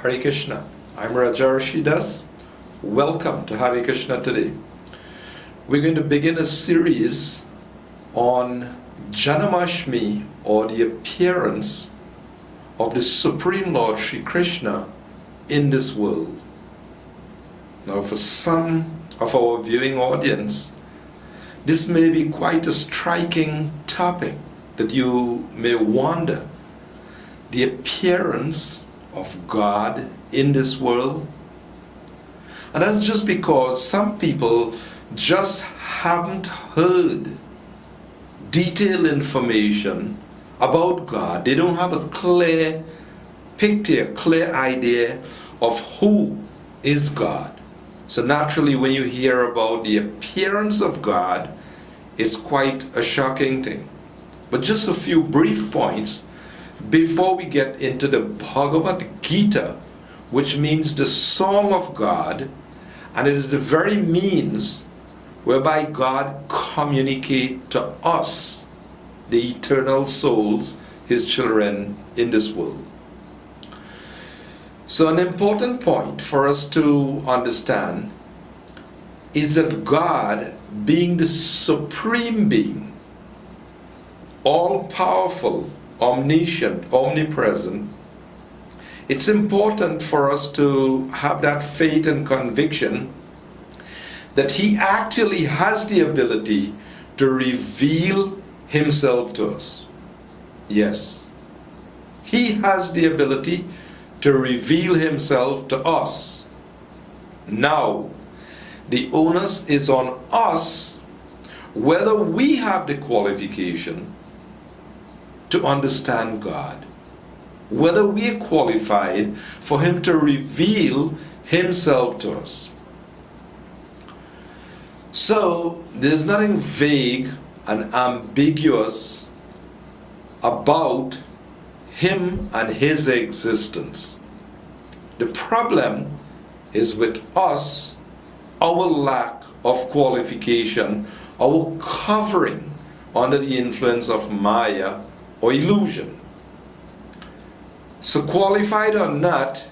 Hare Krishna. I'm Rajarsi Dasa. Welcome to Hare Krishna today. We're going to begin a series on Janmastami, or the appearance of the Supreme Lord Sri Krishna in this world. Now, for some of our viewing audience, this may be quite a striking topic that you may wonder. The appearance of God in this world. And that's just because some people just haven't heard detailed information about God. They don't have a clear picture, clear idea of who is God. So naturally, when you hear about the appearance of God, it's quite a shocking thing. But just a few brief points before we get into the Bhagavad Gita, which means the song of God, and it is the very means whereby God communicates to us, the eternal souls, His children in this world. So an important point for us to understand is that God, being the supreme being, all-powerful, omniscient, omnipresent, it's important for us to have that faith and conviction that He actually has the ability to reveal Himself to us. Yes, He has the ability to reveal Himself to us. Now, the onus is on us whether we have the qualification to understand God, whether we are qualified for Him to reveal Himself to us. So there's nothing vague and ambiguous about Him and His existence. The problem is with us, our lack of qualification, our covering under the influence of Maya or illusion. So qualified or not,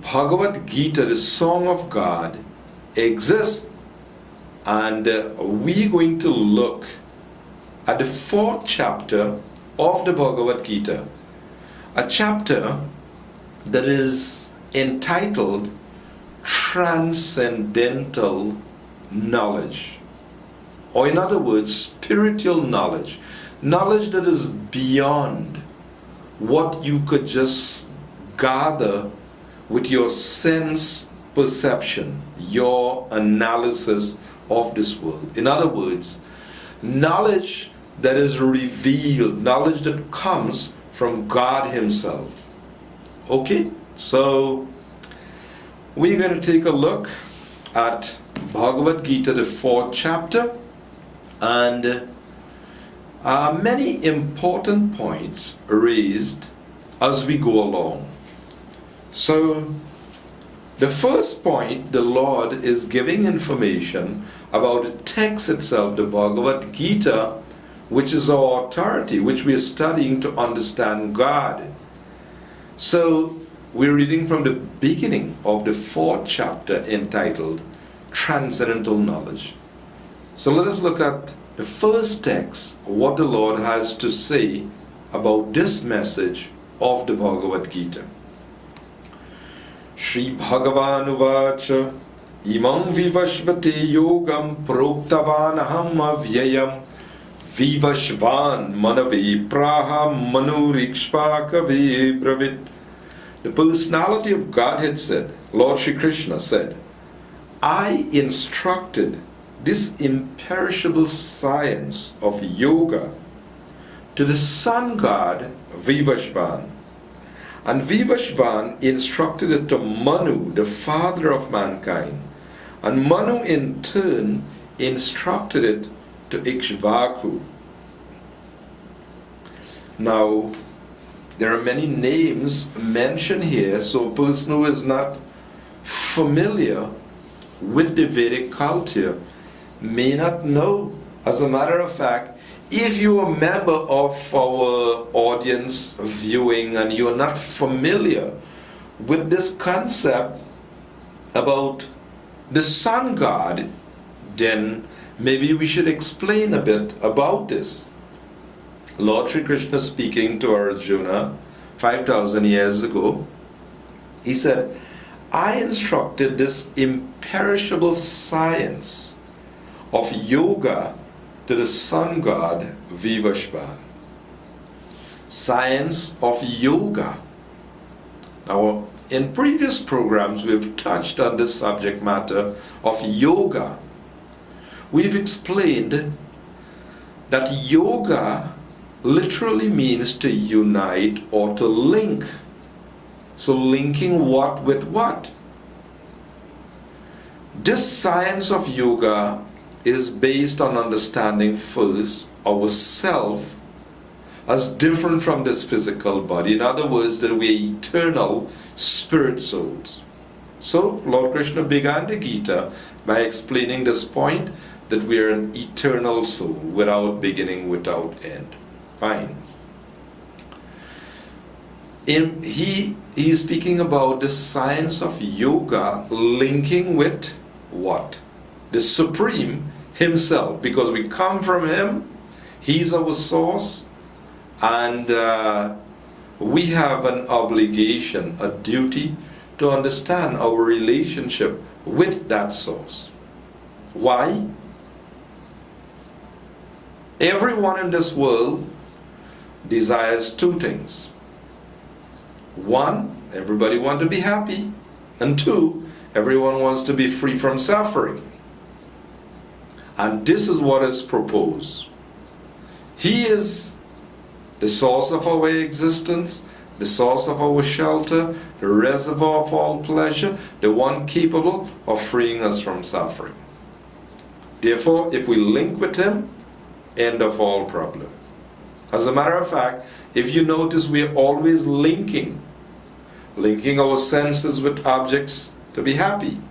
Bhagavad Gita, the song of God, exists, and we're going to look at the 4th chapter of the Bhagavad Gita, a chapter that is entitled Transcendental Knowledge, or in other words, spiritual knowledge. Knowledge that is beyond what you could just gather with your sense perception, your analysis of this world. In other words, knowledge that is revealed, knowledge that comes from God Himself. Okay, so we're going to take a look at Bhagavad Gita, the 4th chapter, and many important points raised as we go along. So, the first point, the Lord is giving information about the text itself, the Bhagavad Gita, which is our authority, which we are studying to understand God. So, we're reading from the beginning of the 4th chapter entitled Transcendental Knowledge. So let us look at the first text, what the Lord has to say about this message of the Bhagavad Gita. Shri Bhagavan Uvacha Imam Vivashvate Yogam Proktavanaham Avyayam Vivashvan Manave Praha Manurikshvakave Bravit. The personality of Godhead said, Lord Sri Krishna said, I instructed this imperishable science of yoga to the sun god Vivashvan. And Vivashvan instructed it to Manu, the father of mankind. And Manu in turn instructed it to Ikshvaku. Now, there are many names mentioned here, so a person who is not familiar with the Vedic culture may not know. As a matter of fact, If you're a member of our audience viewing and you're not familiar with this concept about the sun god, then maybe we should explain a bit about this. Lord Sri Krishna speaking to Arjuna 5,000 years ago, he said, I instructed this imperishable science of yoga to the sun god Vivashvan. Science of yoga. Now, in previous programs, we've touched on this subject matter of yoga. We've explained that yoga literally means to unite or to link. So linking what with what? This science of yoga is based on understanding first our self as different from this physical body. In other words, that we are eternal spirit souls. So Lord Krishna began the Gita by explaining this point, that we are an eternal soul, without beginning, without end. Fine. He is speaking about the science of yoga linking with what? The Supreme Himself, because we come from Him, He's our source, and we have an obligation, a duty to understand our relationship with that source. Why? Everyone in this world desires two things. One, everybody wants to be happy. And two, everyone wants to be free from suffering. And this is what is proposed. He is the source of our existence, the source of our shelter, the reservoir of all pleasure, the one capable of freeing us from suffering. Therefore, if we link with Him, end of all problem. As a matter of fact, if you notice, we are always linking our senses with objects to be happy,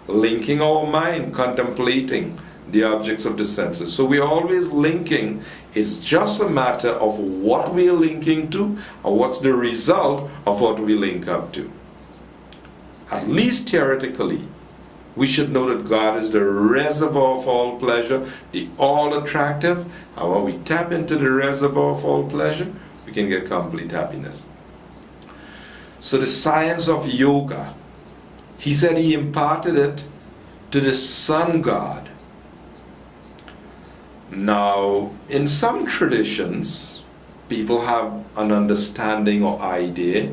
linking our mind, contemplating the objects of the senses. So we are always linking. It's just a matter of what we are linking to, or what's the result of what we link up to. At least theoretically, we should know that God is the reservoir of all pleasure, the all-attractive, and when we tap into the reservoir of all pleasure, we can get complete happiness. So the science of yoga, he said he imparted it to the sun god. Now, in some traditions, people have an understanding or idea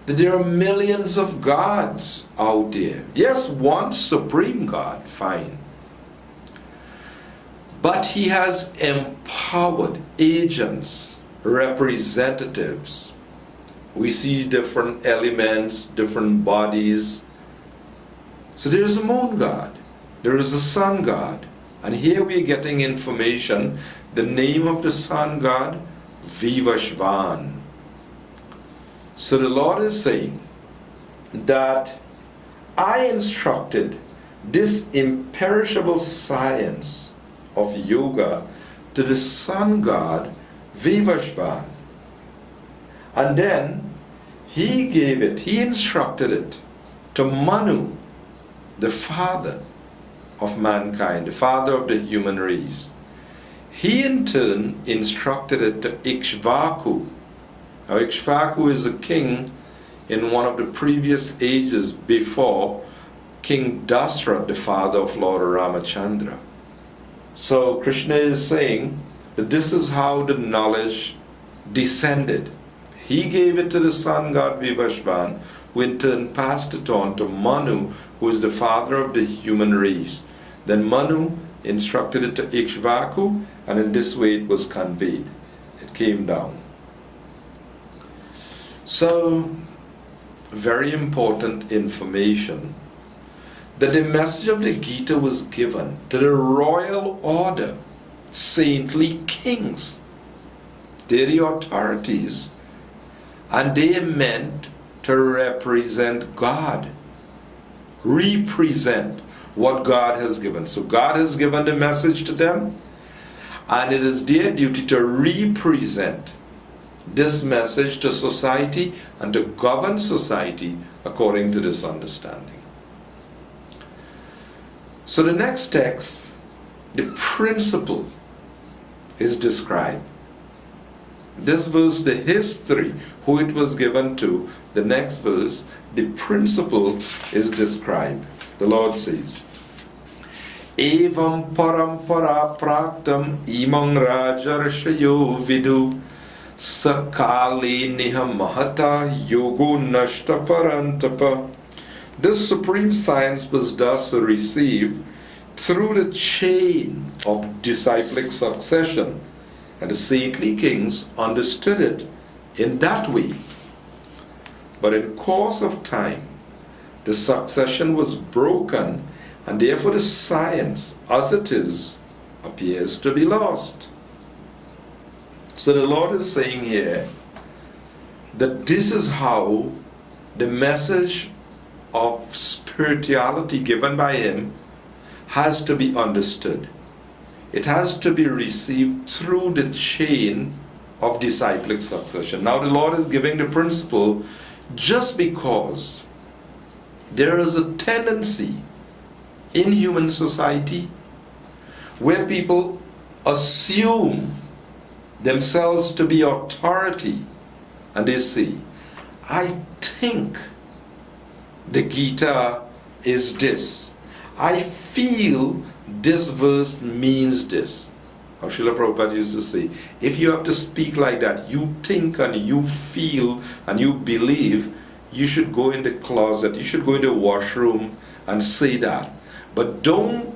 that there are millions of gods out there. Yes, one supreme God, fine. But He has empowered agents, representatives. We see different elements, different bodies. So there is a moon god, there is a sun god. And here we are getting information, the name of the sun god, Vivashvan. So the Lord is saying that I instructed this imperishable science of yoga to the sun god Vivashvan. And then he instructed it to Manu, the father of mankind, the father of the human race. He in turn instructed it to Ikshvaku. Now Ikshvaku is a king in one of the previous ages before King Dasa, the father of Lord Ramachandra. So Krishna is saying that this is how the knowledge descended. He gave it to the sun god Vivashvan, who in turn passed it on to Manu, who is the father of the human race. Then Manu instructed it to Ikshvaku, and in this way it was conveyed. It came down. So, very important information, that the message of the Gita was given to the royal order, saintly kings. They're the authorities, and they are meant to represent God, represent what God has given. So God has given the message to them, And it is their duty to represent this message to society and to govern society according to this understanding. So the next text, the principle is described. This verse, the history, who it was given to. The next verse, the principle is described. The Lord says, Evam parampara praktam imang rajarshayo vidu sakali niha mahata yogo nashta parantapa. This supreme science was thus received through the chain of disciplic succession, and the saintly kings understood it in that way. But in course of time, the succession was broken, and therefore the science as it is appears to be lost. So the Lord is saying here that this is how the message of spirituality given by Him has to be understood. It has to be received through the chain of disciplic succession. Now the Lord is giving the principle just because there is a tendency in human society where people assume themselves to be authority, and they say, I think the Gita is this. I feel this verse means this. How Srila Prabhupada used to say, if you have to speak like that, you think and you feel and you believe, you should go in the closet, you should go in the washroom and say that. But don't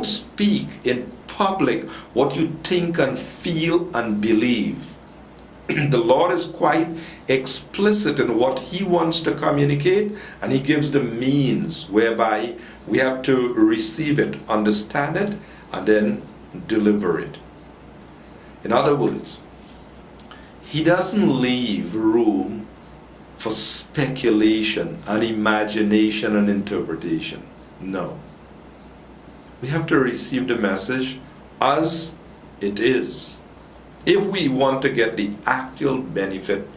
speak in public what you think and feel and believe. The Lord is quite explicit in what He wants to communicate, and He gives the means whereby we have to receive it, understand it, and then deliver it. In other words, He doesn't leave room for speculation and imagination and interpretation. No. We have to receive the message as it is, if we want to get the actual benefit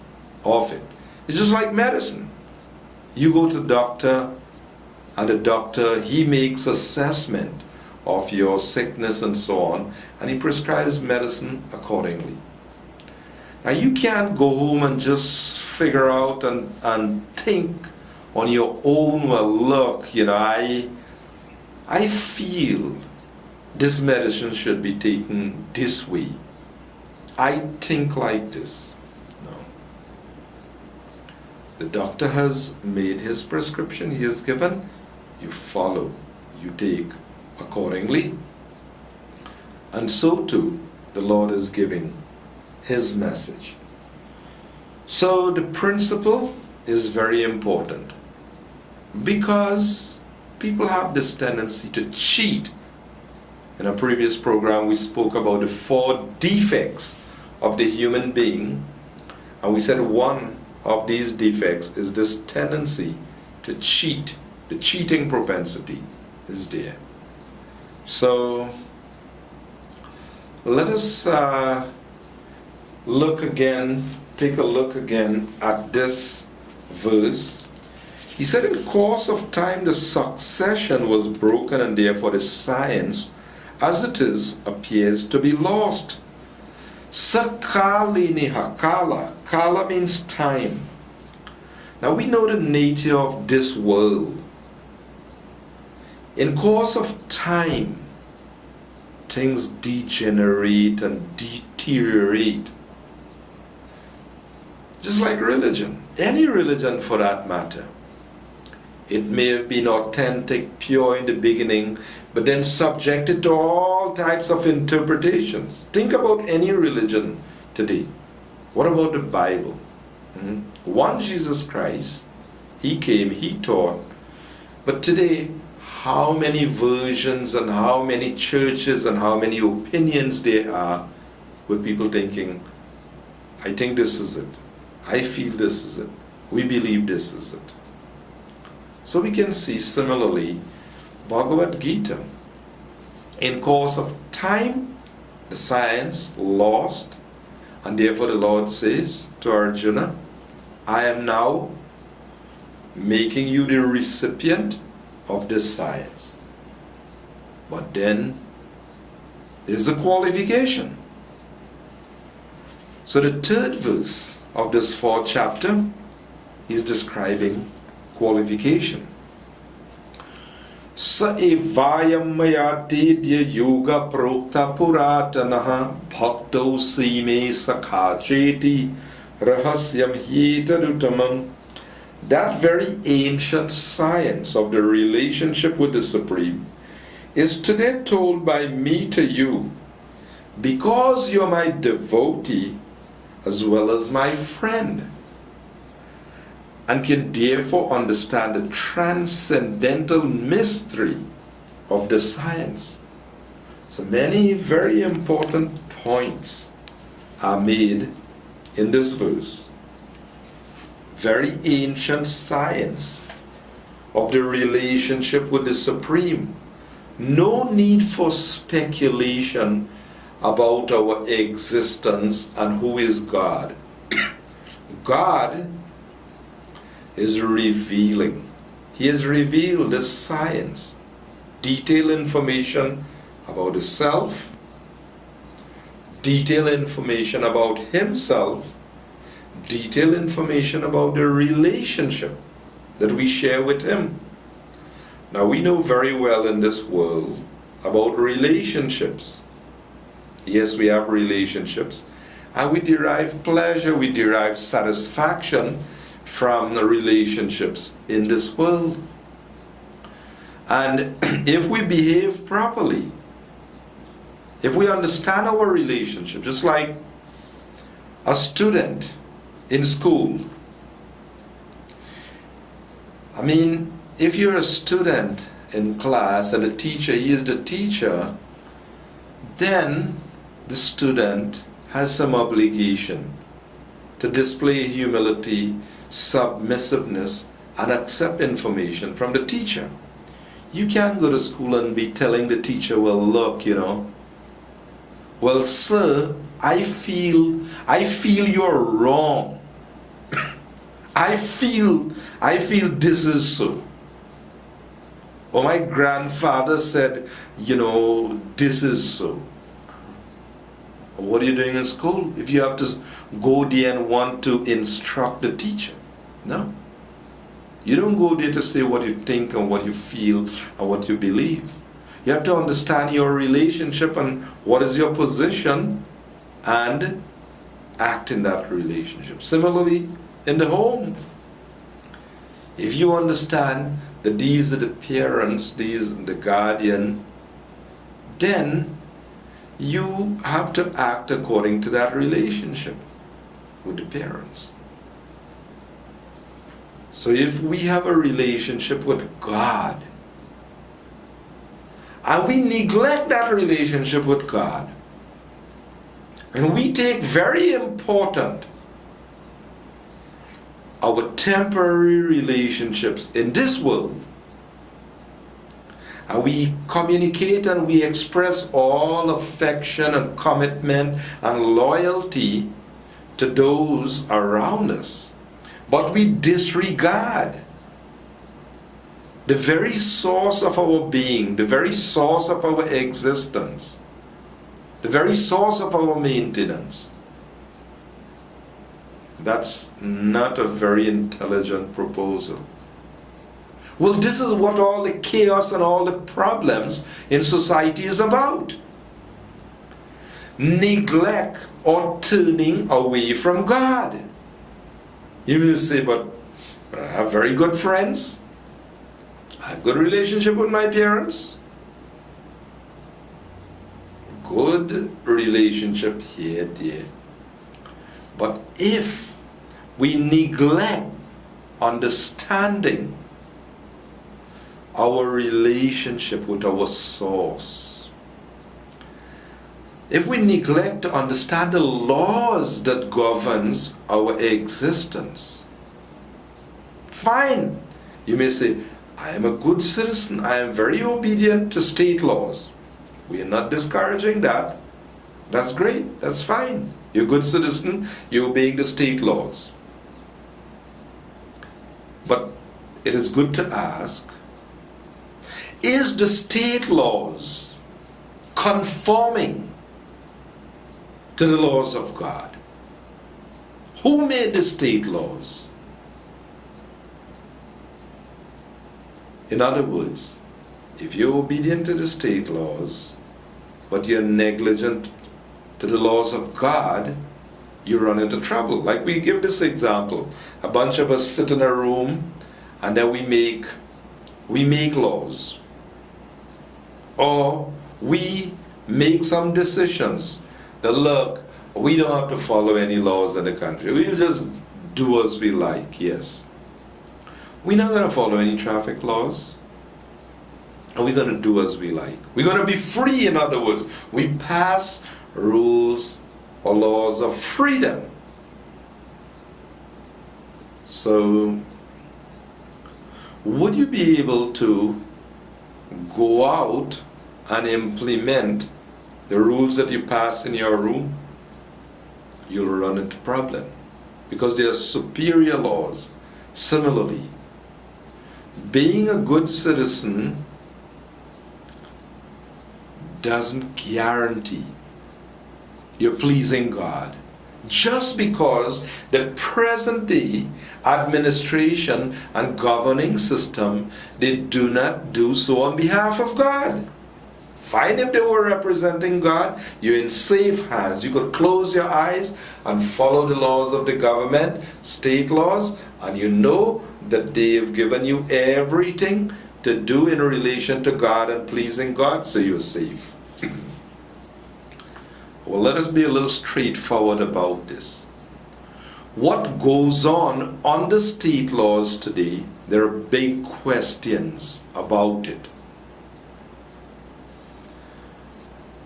of it. It's just like medicine. You go to the doctor, and the doctor, he makes assessment of your sickness and so on, and he prescribes medicine accordingly. Now you can't go home and just figure out and think on your own, well look, I feel this medicine should be taken this way. I think like this. No. The doctor has made his prescription, he has given, you follow, you take accordingly. And so too, the Lord is giving His message. So the principle is very important, because people have this tendency to cheat. In a previous program, we spoke about the 4 defects of the human being, and we said one of these defects is this tendency to cheat. The cheating propensity is there. So let us take a look again at this verse. He said, in course of time the succession was broken, and therefore the science as it is appears to be lost. Sakali niha kala. Kala means time. Now we know the nature of this world. In course of time, things degenerate and deteriorate. Just like religion, any religion for that matter. It may have been authentic, pure in the beginning, but then subjected to all types of interpretations. Think about any religion today. What about the Bible? One Jesus Christ, He came, He taught. But today, how many versions and how many churches and how many opinions there are, with people thinking, I think this is it. I feel this is it. We believe this is it. So we can see similarly Bhagavad Gita. In course of time, the science lost, and therefore the Lord says to Arjuna, I am now making you the recipient of this science. But then there's a qualification. So the third verse of this fourth chapter is describing qualification. Sa evayam mayatidya yoga prokta puratanaha bhakto sime sakhacheti rahasyam hitadutamam. That very ancient science of the relationship with the Supreme is today told by me to you, because you are my devotee as well as my friend, and can therefore understand the transcendental mystery of the science. So many very important points are made in this verse. Very ancient science of the relationship with the Supreme. No need for speculation about our existence and who is God. God is revealing. He has revealed the science, detailed information about the self, detailed information about himself, detailed information about the relationship that we share with him. Now we know very well in this world about relationships. Yes, we have relationships, and we derive pleasure, we derive satisfaction from the relationships in this world. And if we behave properly, if we understand our relationship, just like a student in school. I mean, if you're a student in class and the teacher, he is the teacher, then the student has some obligation to display humility, submissiveness, and accept information from the teacher. You can't go to school and be telling the teacher, well, look, well, sir, I feel you're wrong. I feel this is so. Or my grandfather said, this is so. What are you doing in school if you have to go there and want to instruct the teacher? No. You don't go there to say what you think and what you feel and what you believe. You have to understand your relationship and what is your position and act in that relationship. Similarly, in the home, if you understand that these are the parents, these are the guardian, then you have to act according to that relationship with the parents. So if we have a relationship with God, and we neglect that relationship with God, and we take very important our temporary relationships in this world, and we communicate and we express all affection and commitment and loyalty to those around us, but we disregard the very source of our being, the very source of our existence, the very source of our maintenance. That's not a very intelligent proposal. Well, this is what all the chaos and all the problems in society is about. Neglect or turning away from God. You will say, but I have very good friends. I have good relationship with my parents. Good relationship here, dear. But if we neglect understanding our relationship with our source, if we neglect to understand the laws that governs our existence, fine. You may say, I am a good citizen, I am very obedient to state laws. We are not discouraging that. That's great. That's fine. You're a good citizen. You're obeying the state laws. But it is good to ask, is the state laws conforming to the laws of God? Who made the state laws? In other words, if you're obedient to the state laws, but you're negligent to the laws of God, you run into trouble. Like we give this example. A bunch of us sit in a room and then we make laws. Or we make some decisions that, look, we don't have to follow any laws in the country. We just do as we like, yes. We're not going to follow any traffic laws. And we're going to do as we like. We're going to be free, in other words. We pass rules or laws of freedom. So, would you be able to go out and implement the rules that you pass in your room? You'll run into problem because there are superior laws. Similarly, being a good citizen doesn't guarantee you're pleasing God. Just because the present day administration and governing system, they do not do so on behalf of God. Fine if they were representing God, you're in safe hands. You could close your eyes and follow the laws of the government, state laws, and you know that they've given you everything to do in relation to God and pleasing God, so you're safe. Well, let us be a little straightforward about this. What goes on under state laws today, there are big questions about it.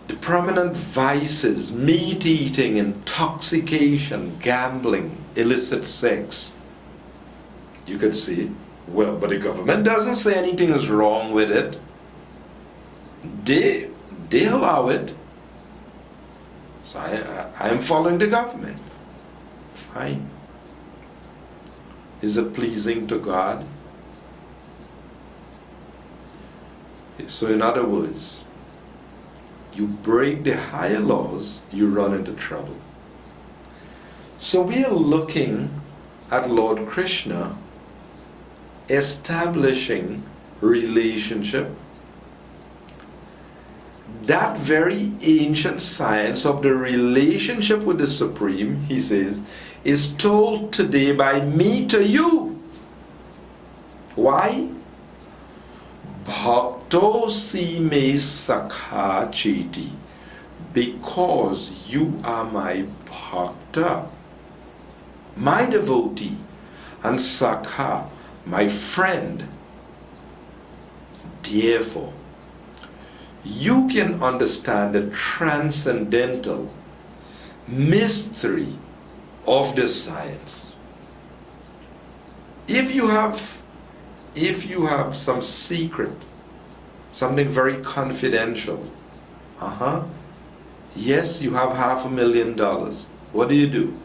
The prominent vices, meat eating, intoxication, gambling, illicit sex. You could say, well, but the government doesn't say anything is wrong with it. They allow it. So I am following the government. Fine. Is it pleasing to God? So in other words, you break the higher laws, you run into trouble. So we are looking at Lord Krishna establishing relationship. That very ancient science of the relationship with the Supreme, he says, is told today by me to you. Why? Bhakto si me sakha chiti. Because you are my bhakta, my devotee, and sakha, my friend. Therefore, you can understand the transcendental mystery of this science. If you have some secret, something very confidential, yes, you have $500,000. What do?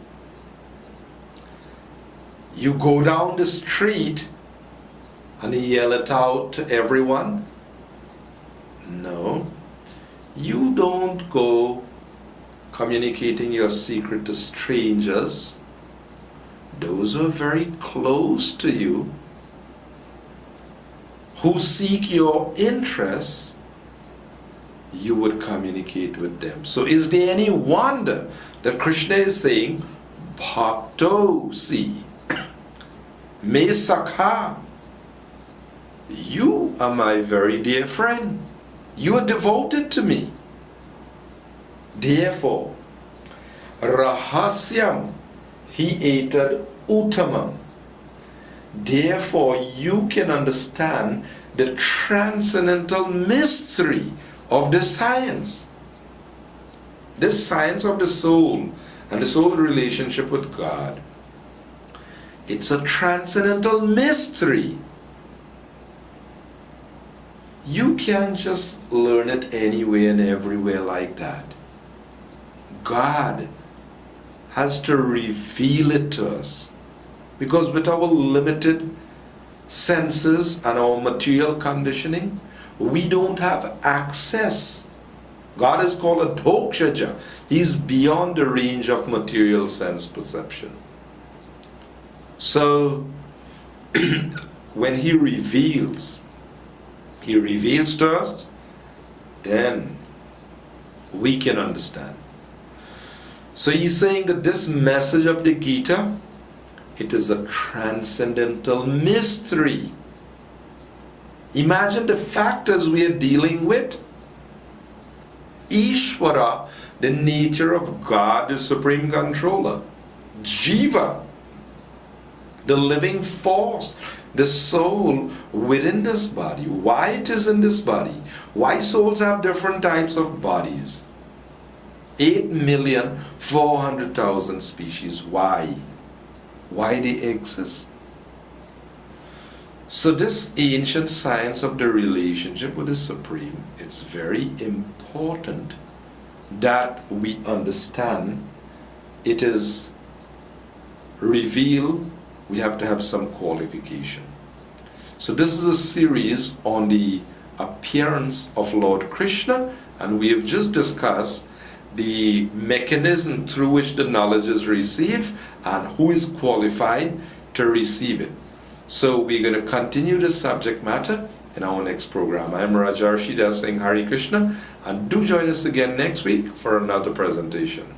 You go down the street and yell it out to everyone? No. You don't go communicating your secret to strangers. Those who are very close to you, who seek your interests, you would communicate with them. So is there any wonder that Krishna is saying, Bhakto si, me sakha, you are my very dear friend. You are devoted to me. Therefore, rahasyam hi etad uttamam. Therefore, you can understand the transcendental mystery of the science. This science of the soul and the soul relationship with God. It's a transcendental mystery. You can't just learn it anywhere and everywhere like that. God has to reveal it to us. Because with our limited senses and our material conditioning, we don't have access. God is called a Dokshaja. He's beyond the range of material sense perception. So, when He reveals to us, then we can understand. So He's saying that this message of the Gita, it is a transcendental mystery. Imagine the factors we are dealing with. Ishvara, the nature of God, the supreme controller. Jiva, the living force, the soul within this body. Why it is in this body? Why souls have different types of bodies? 8,400,000 species. Why? Why they exist? So this ancient science of the relationship with the Supreme, it's very important that we understand. It is revealed. We have to have some qualification. So this is a series on the appearance of Lord Krishna, and we have just discussed the mechanism through which the knowledge is received and who is qualified to receive it. So we're going to continue the subject matter in our next program. I'm Rajarsi Dasa saying Hare Krishna, and do join us again next week for another presentation.